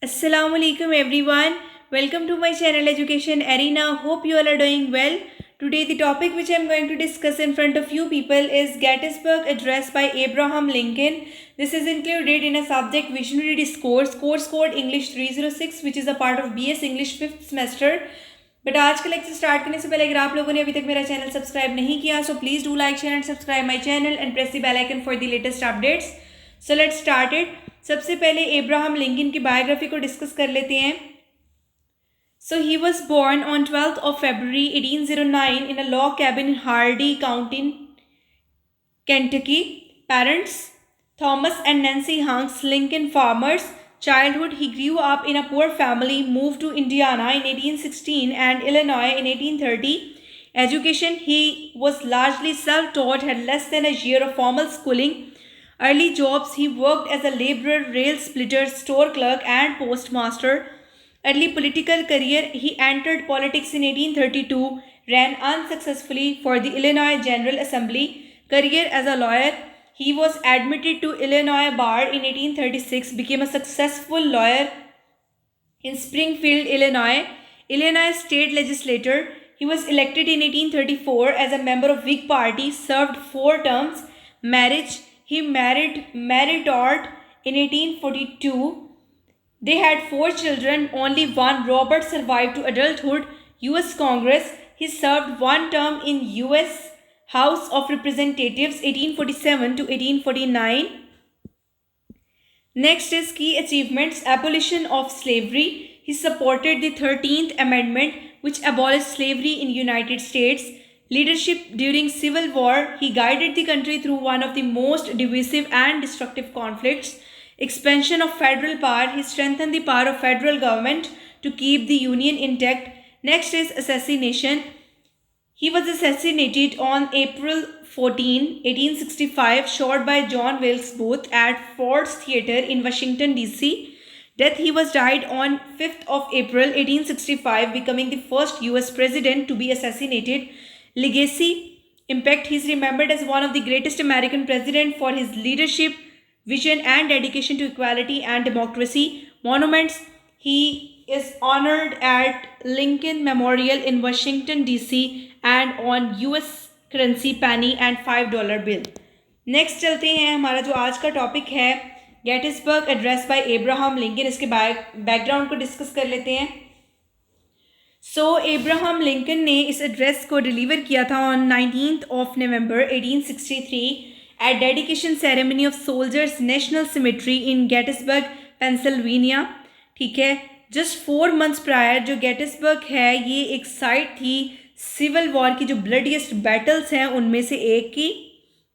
Assalamualaikum everyone. Welcome to my channel Education Arena. Hope you all are doing well. Today the topic which I am going to discuss in front of you people is Gettysburg Address by Abraham Lincoln. This is included in a subject Visionary Discourse, course code English 306 which is a part of BS English 5th semester. But आज का lecture start करने से पहले अगर आप लोगों ने अभी तक मेरा चैनल सब्सक्राइब नहीं किया so please do like share and subscribe my channel and press the bell icon for the latest updates. So let's start it. सबसे पहले एब्राहम लिंकन की बायोग्राफी को डिस्कस कर लेते हैं. So he was born on 12th of February 1809 in a log cabin in Hardy County, Kentucky. Parents Thomas and Nancy Hanks Lincoln, farmers. Childhood, he grew up in a poor family, moved to Indiana in 1816 and Illinois in 1830. Education, he was largely self-taught, had less than a year of formal schooling. Early jobs, he worked as a laborer, rail splitter, store clerk and postmaster. Early political career, he entered politics in 1832, ran unsuccessfully for the Illinois General Assembly. Career as a lawyer, he was admitted to Illinois bar in 1836, became a successful lawyer in Springfield, Illinois. Illinois state legislator, he was elected in 1834 as a member of Whig Party, served 4 terms. Marriage, he married Mary Todd in 1842. They had 4 children, only one, Robert, survived to adulthood. U.S. Congress, he served 1 term in U.S. House of Representatives 1847 to 1849. Next is key achievements. Abolition of slavery. He supported the 13th Amendment which abolished slavery in United States. Leadership during Civil War. He guided the country through one of the most divisive and destructive conflicts. Expansion of federal power. He strengthened the power of federal government to keep the Union intact. Next is assassination. He was assassinated on April 14, 1865, shot by John Wilkes Booth at Ford's Theatre in Washington, D.C. Death, he was died on 5th of April, 1865, becoming the first U.S. president to be assassinated. Legacy, impact, he is remembered as one of the greatest American presidents for his leadership, vision and dedication to equality and democracy. Monuments, he is honored at Lincoln Memorial in Washington, D.C. and on US currency penny and $5 bill. Next चलते हैं. हमारा जो आज का topic है Gettysburg address by Abraham Lincoln, इसके background को discuss कर लेते हैं. सो एब्राहम लिंकन ने इस एड्रेस को डिलीवर किया था on 19th of November 1863 at dedication ceremony of soldiers national cemetery in Gettysburg, Pennsylvania. ठीक है, जस्ट 4 months प्रायर जो गेटिसबर्ग है ये एक साइट थी सिविल वॉर की जो ब्लडीएस्ट बैटल्स हैं उनमें से एक की.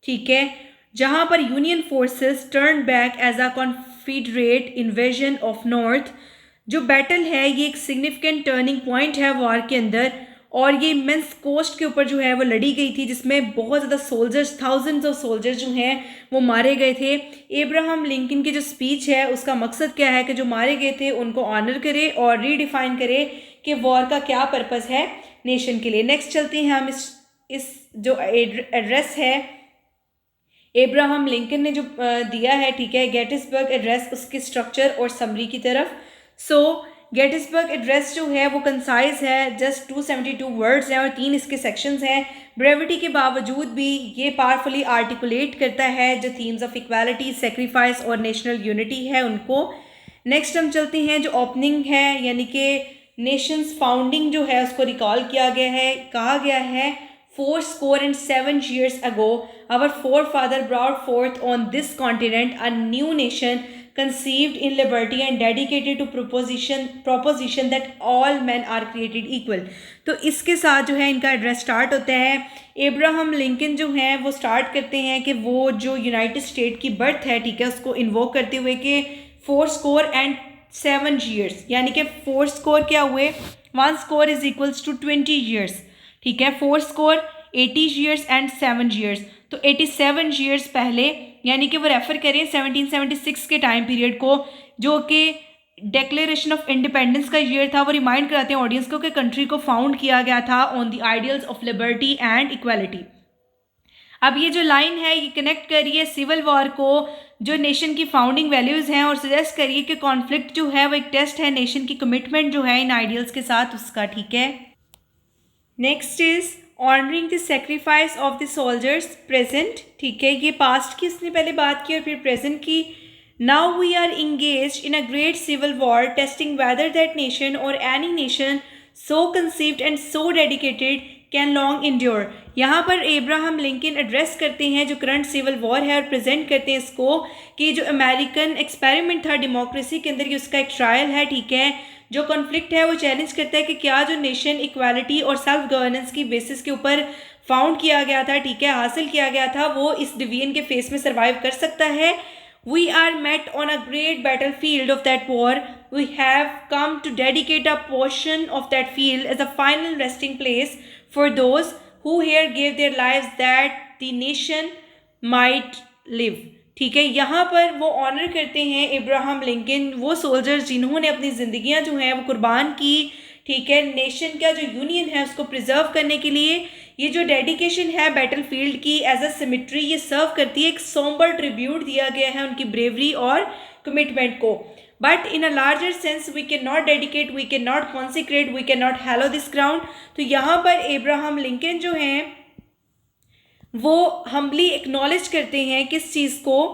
ठीक है, जहां पर Union forces turn back as a Confederate invasion of North. जो बैटल है ये एक सिग्निफिकेंट टर्निंग पॉइंट है वॉर के अंदर और ये इमेंस कोस्ट के ऊपर जो है वो लड़ी गई थी जिसमें बहुत ज़्यादा सोल्जर्स, थाउजेंड्स ऑफ सोल्जर्स जो हैं वो मारे गए थे. एब्राहम लिंकन की जो स्पीच है उसका मकसद क्या है कि जो मारे गए थे उनको ऑनर करे और रीडिफाइन करे कि वॉर का क्या पर्पस है नेशन के लिए. नेक्स्ट चलते हैं हम इस जो एड्रेस है एब्राहम लिंकन ने जो दिया है, ठीक है, गेटिसबर्ग एड्रेस, उसके स्ट्रक्चर और समरी की तरफ. सो गेटिसबर्ग एड्रेस जो है वो कंसाइज है, जस्ट 272 वर्ड्स हैं और 3 इसके सेक्शंस हैं. ब्रेविटी के बावजूद भी ये पावरफुली आर्टिकुलेट करता है जो थीम्स ऑफ इक्वालिटी, सेक्रीफाइस और नेशनल यूनिटी है उनको. नेक्स्ट हम चलते हैं जो ओपनिंग है यानी कि नेशंस फाउंडिंग जो है उसको रिकॉल किया गया है. कहा गया है 407 years ago our forefather brought forth on this continent a new nation conceived in liberty and dedicated to proposition that all men are created equal. तो इसके साथ जो है इनका एड्रेस स्टार्ट होता है. एब्राहम लिंकन जो हैं वो स्टार्ट करते हैं कि वो जो यूनाइटेड स्टेट की बर्थ है, ठीक है, उसको इन्वोक करते हुए कि 407 years यानी कि 4 स्कोर क्या हुए, 1 score is equals to 20 years. ठीक है, 4 स्कोर 80 years एंड 7 years. तो 87 years पहले यानी कि वो रेफ़र करें 1776 के टाइम पीरियड को जो कि डिक्लेरेशन ऑफ इंडिपेंडेंस का ईयर था. वो रिमाइंड कराते हैं ऑडियंस को कि कंट्री को फाउंड किया गया था on the ideals of liberty and equality. अब ये जो लाइन है ये कनेक्ट कर रही है सिविल वॉर को जो नेशन की फाउंडिंग वैल्यूज़ हैं और सजेस्ट करिए कि कॉन्फ्लिक्ट जो है वो एक टेस्ट है नेशन की कमिटमेंट जो है इन आइडियल्स के साथ उसका, ठीक है। Next is honouring the sacrifice of the soldiers present, ठीक है, ये पास्ट की उसने पहले बात की और फिर प्रेजेंट की। Now we are engaged in a great civil war testing whether that nation or any nation so conceived and so dedicated can long endure. यहाँ पर एब्राहम लिंकन एड्रेस करते हैं जो करंट सिविल वॉर है और present करते हैं इसको कि जो अमेरिकन एक्सपेरिमेंट था डेमोक्रेसी के अंदर ये उसका एक ट्रायल है, ठीक है। जो कॉन्फ्लिक्ट है वो चैलेंज करता है कि क्या जो नेशन इक्वालिटी और सेल्फ गवर्नेंस की बेसिस के ऊपर फाउंड किया गया था, ठीक है, हासिल किया गया था, वो इस डिवीजन के फेस में सर्वाइव कर सकता है। We are met on a great battlefield of that war. We have come to dedicate a portion of that field as a final resting place for those who here gave their lives that the nation might live. ठीक है, यहाँ पर वो honour करते हैं Abraham Lincoln, वो soldiers जिन्होंने अपनी ज़िंदगियाँ जो हैं वो कुर्बान की, ठीक है, नेशन का जो यूनियन है उसको प्रिजर्व करने के लिए। ये जो डेडिकेशन है बैटलफील्ड की एज अ सिमेट्री ये सर्व करती है, एक सोम्बर ट्रिब्यूट दिया गया है उनकी ब्रेवरी और कमिटमेंट को। But in a larger sense we can not dedicate, we can not consecrate, we can not hallow this ground. तो यहाँ पर एब्राहम लिंकन जो हैं वो हम्बली एक्नॉलेज करते हैं किस चीज़ को,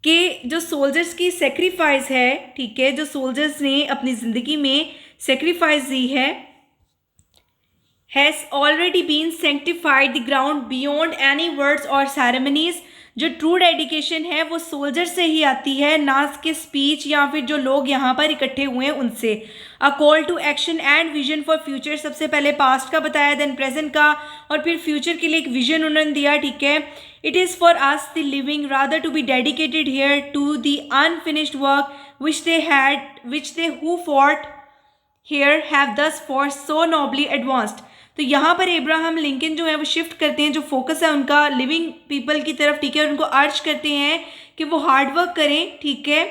कि जो सोल्जर्स की सेक्रीफाइस है, ठीक है, जो सोल्जर्स ने अपनी ज़िंदगी में सेक्रीफाइस दी है, has already been sanctified the ground beyond any words और सेरेमनीज। जो ट्रू डेडिकेशन है वो सोल्जर से ही आती है, ना कि स्पीच या फिर जो लोग यहाँ पर इकट्ठे हुए हैं उनसे। A call to action and vision for future, सबसे पहले पास्ट का बताया, देन प्रेजेंट का, और फिर फ्यूचर के लिए एक विजन उन्होंने दिया, ठीक है। It is for us the living rather to be dedicated here to the unfinished work which they who fought here have thus far so nobly advanced। तो यहाँ पर एब्राहम लिंकन जो है वो शिफ्ट करते हैं, जो फोकस है उनका लिविंग पीपल की तरफ, ठीक है, और उनको अर्ज करते हैं कि वो हार्ड वर्क करें, ठीक है,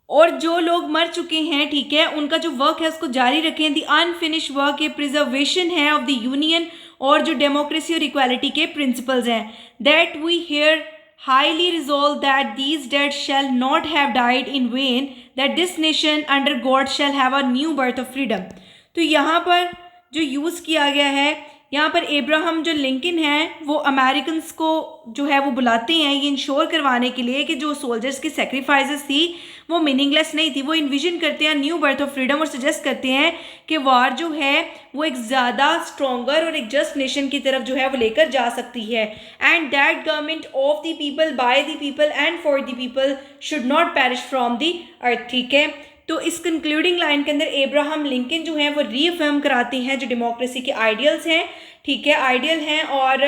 और जो लोग मर चुके हैं, ठीक है, उनका जो वर्क है उसको जारी रखें। दी अनफिनिश्ड वर्क ये प्रिजर्वेशन है ऑफ द यूनियन और जो डेमोक्रेसी और इक्वालिटी के प्रिंसिपल्स हैं। That we here highly resolve that these dead shall not have died in vain, that this nation under God shall have a new birth of freedom। तो यहाँ पर जो use किया गया है, यहाँ पर एब्राहम जो लिंकन हैं वो अमेरिकन्स को जो है वो बुलाते हैं ये इंश्योर करवाने के लिए कि जो सोल्जर्स की सेक्रीफाइसेस थी वो मीनिंगलेस नहीं थी। वो इन्विजन करते हैं न्यू बर्थ ऑफ फ्रीडम और सजेस्ट करते हैं कि वार जो है वो एक ज़्यादा स्ट्रॉन्गर और एक जस्ट नेशन की तरफ जो है वो लेकर जा सकती है। And that government of the people by the people and for the people should not parish from the earth, ठीक है। तो इस कंक्लूडिंग लाइन के अंदर एब्राहम लिंकन जो है वो रीअफर्म कराते हैं जो डेमोक्रेसी के आइडियल्स हैं, ठीक है, आइडियल हैं, और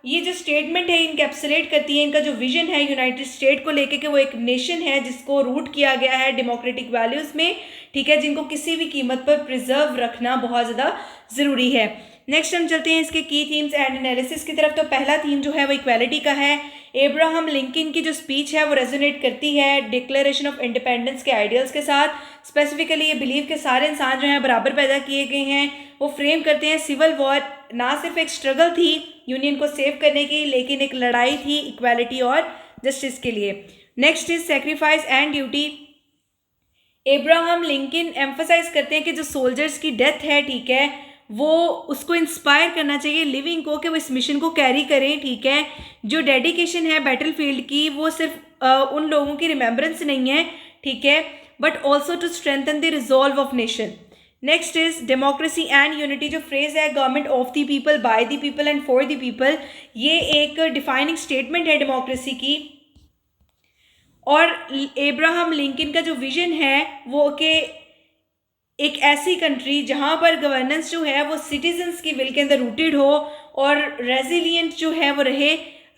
ये जो स्टेटमेंट है इनकैप्सुलेट करती है इनका जो विजन है यूनाइटेड स्टेट को लेके कि वो एक नेशन है जिसको रूट किया गया है डेमोक्रेटिक वैल्यूज़ में, ठीक है, जिनको किसी भी कीमत पर प्रिजर्व रखना बहुत ज़्यादा ज़रूरी है। नेक्स्ट हम चलते हैं इसके की थीम्स एंड एनालिसिस की तरफ। तो पहला थीम जो है वो इक्वालिटी का है। एब्राहम लिंकन की जो स्पीच है वो रेजोनेट करती है डिक्लेरेशन ऑफ इंडिपेंडेंस के आइडियल्स के साथ। स्पेसिफिकली ये बिलीव के सारे इंसान जो हैं बराबर पैदा किए गए हैं। वो फ्रेम करते हैं सिविल वॉर ना सिर्फ एक स्ट्रगल थी यूनियन को सेव करने की, लेकिन एक लड़ाई थी इक्वालिटी और जस्टिस के लिए। Next is sacrifice and duty. Abraham Lincoln emphasize करते हैं कि जो सोल्जर्स की डेथ है, ठीक है, वो उसको इंस्पायर करना चाहिए लिविंग को कि वो इस मिशन को कैरी करें, ठीक है। जो डेडिकेशन है बैटलफील्ड की वो सिर्फ उन लोगों की रिमेम्बरेंस नहीं है, ठीक है, but also to strengthen the resolve of nation. Next is democracy and unity. जो फ्रेज है government of the people by the people and for the people, ये एक डिफाइनिंग स्टेटमेंट है डेमोक्रेसी की। और एब्राहम लिंकन का जो विजन है वो कि एक ऐसी कंट्री जहाँ पर गवर्नेंस जो है वो सिटीजन्स की विल के अंदर रूटेड हो और रेजिलियंट जो है वो रहे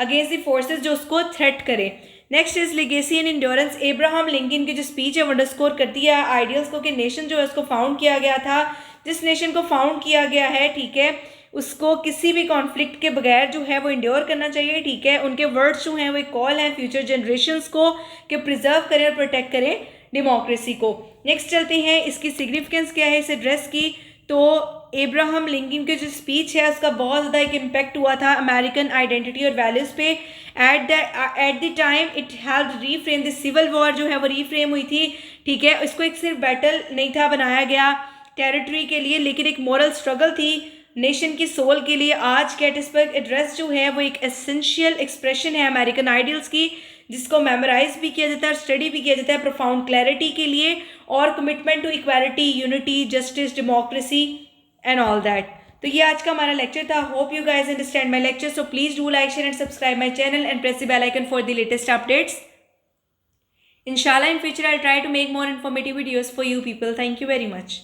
अगेंस्ट द फोर्सेस जो उसको थ्रेट करे। Next is legacy and endurance. Abraham Lincoln की जो स्पीच है वो अंडरस्कोर करती है आइडियल्स को कि नेशन जो है उसको फाउंड किया गया था, जिस नेशन को फाउंड किया गया है, ठीक है, उसको किसी भी कॉन्फ्लिक्ट के बगैर जो है वो इंड्योर करना चाहिए, ठीक है। उनके वर्ड्स जो हैं वो एक कॉल हैं फ्यूचर जनरेशन्स को कि प्रिजर्व करें और प्रोटेक्ट करें डेमोक्रेसी को। नेक्स्ट चलते हैं इसकी सिग्निफिकेंस क्या है इस एड्रेस की। तो एब्राहम लिंकन की जो स्पीच है उसका बहुत ज़्यादा एक इम्पैक्ट हुआ था अमेरिकन आइडेंटिटी और वैल्यूज़ पे। At the time it help reframe the civil war जो है वो रीफ्रेम हुई थी, ठीक है। इसको एक सिर्फ बैटल नहीं था बनाया गया टेरिटरी के लिए, लेकिन एक मॉरल स्ट्रगल थी नेशन की सोल के लिए। आज गेटिसबर्ग एड्रेस जो है वो एक एसेंशियल एक्सप्रेशन है अमेरिकन आइडियल्स की, जिसको मेमोराइज भी किया जाता है और स्टडी भी किया जाता है प्रोफाउंड क्लैरिटी के लिए और commitment to equality, unity, justice, democracy and all that. तो ये आज का हमारा लेक्चर था। Hope you guys understand my lecture, so please do like, share and subscribe my channel and press the bell icon for the latest updates. Inshallah, in future, I'll try to make more informative videos for you people. Thank you very much.